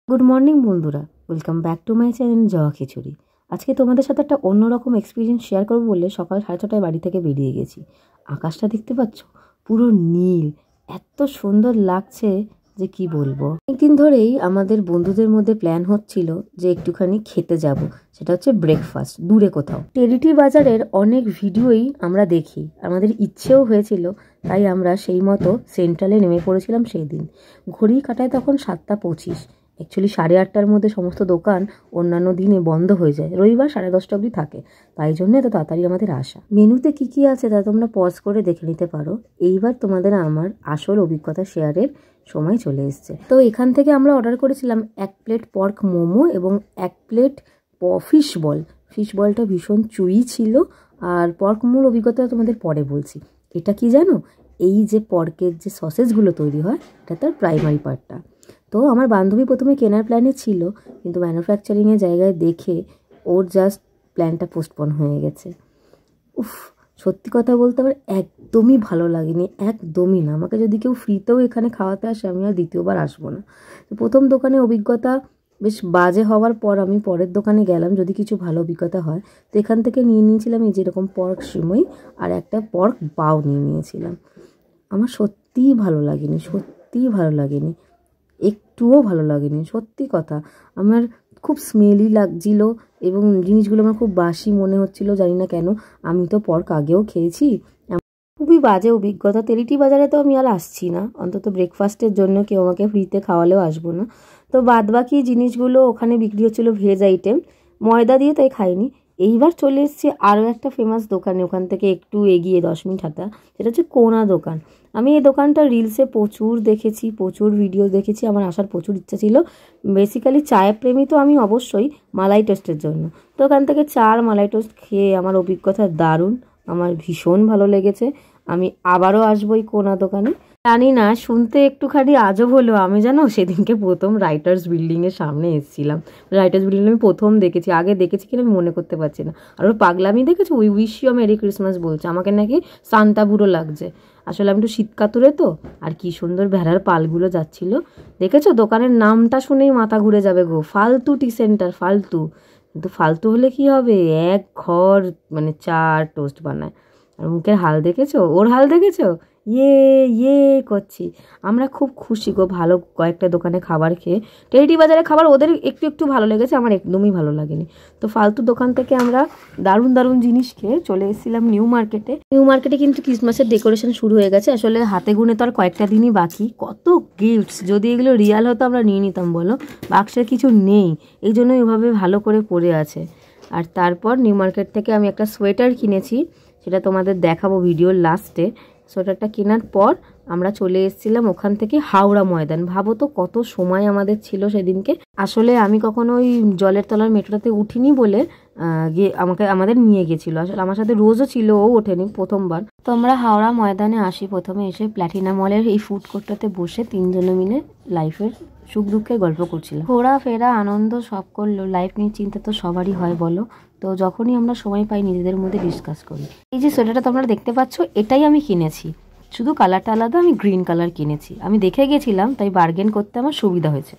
Good morning বন্ধুরা, welcome back to my channel Joya khichuri. আজকে তোমাদের সাথে একটা অন্যরকম এক্সপিরিয়েন্স শেয়ার করবো বলে সকাল 6:30টায় বাড়ি থেকে বেরিয়ে গেছি। আকাশটা দেখতে পাচ্ছ, পুরো নীল, এত সুন্দর লাগছে যে কি বলবো। অনেকদিন ধরেই আমাদের বন্ধুদের মধ্যে প্ল্যান হচ্ছিল যে একটুখানি খেতে যাব, সেটা হচ্ছে ব্রেকফাস্ট দূরে কোথাও। টেরিটি বাজারের অনেক ভিডিওই আমরা দেখি, আমাদের ইচ্ছেও হয়েছিল, তাই আমরা সেই মতো সেন্ট্রালে নেমে পড়েছিলাম। সেই দিন ঘড়ি কাটায় তখন 7:25। অ্যাকচুয়ালি 8:30টার মধ্যে সমস্ত দোকান অন্যান্য দিনে বন্ধ হয়ে যায়, রবিবার 10:30 অবধি থাকে, তাই জন্য এত তাড়াতাড়ি আমাদের আসা। মেনুতে কি কি আছে তা তোমরা পজ করে দেখে নিতে পারো। এইবার তোমাদের আমার আসল অভিজ্ঞতা শেয়ারের সময় চলে এসছে। তো এখান থেকে আমরা অর্ডার করেছিলাম 1 প্লেট পর্ক মোমো এবং 1 প্লেট ফিশ বল। ফিশ বলটা ভীষণ চুই ছিল। আর পর্ক মোমোর অভিজ্ঞতা তোমাদের পরে বলছি। এটা কি জানো, এই যে পর্কের যে সসেজগুলো তৈরি হয়, এটা তার প্রাইমারি পার্টটা। তো আমার বান্ধবী প্রথমে কেনার প্ল্যানে ছিল, কিন্তু ম্যানুফ্যাকচারিংয়ের জায়গায় দেখে ওর জাস্ট প্ল্যানটা পোস্টপন হয়ে গেছে। উফ, সত্যি কথা বলতে আমার একদমই ভালো লাগেনি, একদমই না। আমাকে যদি কেউ ফ্রিতেও এখানে খাওয়াতে আসে, আমি আর দ্বিতীয়বার আসবো না। তো প্রথম দোকানে অভিজ্ঞতা বেশ বাজে হওয়ার পর আমি পরের দোকানে গেলাম, যদি কিছু ভালো অভিজ্ঞতা হয়। তো এখান থেকে নিয়ে নিয়েছিলাম এই যেরকম পর্ক সিমই আর একটা পর্ক বাও নিয়েছিলাম। আমার সত্যিই ভালো লাগেনি, সত্যিই ভালো লাগেনি, একটুও ভালো লাগেনি, সত্যি কথা। আমার খুব স্মেলি লাগছিল এবং জিনিসগুলো আমার খুব বাসি মনে হচ্ছিল, জানি না কেন। আমি তো পর্ক আগেও খেয়েছি। খুবই বাজে অভিজ্ঞতা। টেরিটি বাজারে তো আমি আর আসছি না, অন্তত ব্রেকফাস্টের জন্য কেউ আমাকে ফ্রিতে খাওয়ালেও আসবো না। তো বাদবাকি জিনিসগুলো ওখানে বিক্রি হচ্ছিলো ভেজ আইটেম, ময়দা দিয়ে, তাই খাইনি। এইবার চলে এসেছি আরও একটা ফেমাস দোকানে, ওখান থেকে একটু এগিয়ে 10 মিনিট হাঁটা, সেটা হচ্ছে কোনা দোকান। আমি এই দোকানটা রিলসে প্রচুর দেখেছি, প্রচুর ভিডিও দেখেছি, আমার আসার প্রচুর ইচ্ছা ছিল। বেসিক্যালি চায়ের প্রেমী তো আমি অবশ্যই, মালাই টোস্টের জন্য। তো ওখান থেকে চার মালাই টোস্ট খেয়ে আমার অভিজ্ঞতা দারুণ, আমার ভীষণ ভালো লেগেছে। আমি আবারও আসবো এই কোনা দোকানে। জানি না, শুনতে একটুখানি আজব হলো, আমি জানো সেদিনকে প্রথম রাইটার্স বিল্ডিংয়ের সামনে এসেছিলাম। রাইটার্স বিল্ডিং আমি প্রথম দেখেছি, আগে দেখেছি কিনা আমি মনে করতে পারছি না। আর ওর পাগলামি দেখেছি, we wish you merry Christmas বলছে, আমাকে নাকি সান্তা বুড়ো লাগছে। আসলে আমি একটু শীতকাতুরে তো। আর কি সুন্দর ভেড়ার পালগুলো যাচ্ছিল, দেখেছো? দোকানের নামটা শুনেই মাথা ঘুরে যাবে গো, ফালতু টি সেন্টার, ফালতু। কিন্তু ফালতু হলে কি হবে, এক ঘর মানে 4 টোস্ট বানায়। আর মুখের হাল দেখেছো, ওর হাল দেখেছো, ইয়ে ইয়ে করছি। আমরা খুব খুশি গো ভালো কয়েকটা দোকানে খাবার খেয়ে। টেরিটি বাজারে খাবার ওদের একটু একটু ভালো লেগেছে, আমার একদমই ভালো লাগেনি। তো ফালতু দোকান থেকে আমরা দারুণ দারুণ জিনিস খেয়ে চলে এসেছিলাম নিউ মার্কেটে। নিউ মার্কেটে কিন্তু ক্রিসমাসের ডেকোরেশন শুরু হয়ে গেছে। আসলে হাতে গুনে তো আর কয়েকটা দিনই বাকি, কত গিফটস, যদি এগুলো রিয়াল হতো আমরা নিয়ে নিতাম বলো। বাক্সের কিছু নেই, এই জন্য এভাবে ভালো করে পড়ে আছে। আর তারপর নিউ মার্কেট থেকে আমি একটা সোয়েটার কিনেছি, সেটা তোমাদের দেখাবো ভিডিওর লাস্টে। সোয়েটারটা কেনার পর আমরা চলে এসেছিলাম ওখান থেকে হাওড়া ময়দান। ভাবো তো কত সময় আমাদের ছিল সেদিনকে। আসলে আমি কখনো ওই জলের তলার মেট্রোতে উঠিনি বলে গিয়ে আমাদের নিয়ে গেছিলো। আসলে আমার সাথে রোজও ছিল, ও ওঠেনি, প্রথমবার। তো আমরা হাওড়া ময়দানে আসি, প্রথমে এসে প্ল্যাটিনা মলের এই ফুড কোর্টটাতে বসে 3 জনে মিলে লাইফের সুখ দুঃখের গল্প করছিলাম। ঘোরা ফেরা আনন্দ সব করলো, লাইফ নিয়ে চিন্তা তো সবারই হয় বলো। তো যখনই আমরা সময় পাই নিজেদের মধ্যে ডিসকাস করি। এই যে সোয়েটারটা তোমরা দেখতে পাচ্ছ, এটাই আমি কিনেছি, শুধু কালারটা আলাদা। আমি গ্রিন কালার কিনেছি, আমি দেখে গেছিলাম, তাই বার্গেন করতে আমার সুবিধা হয়েছে।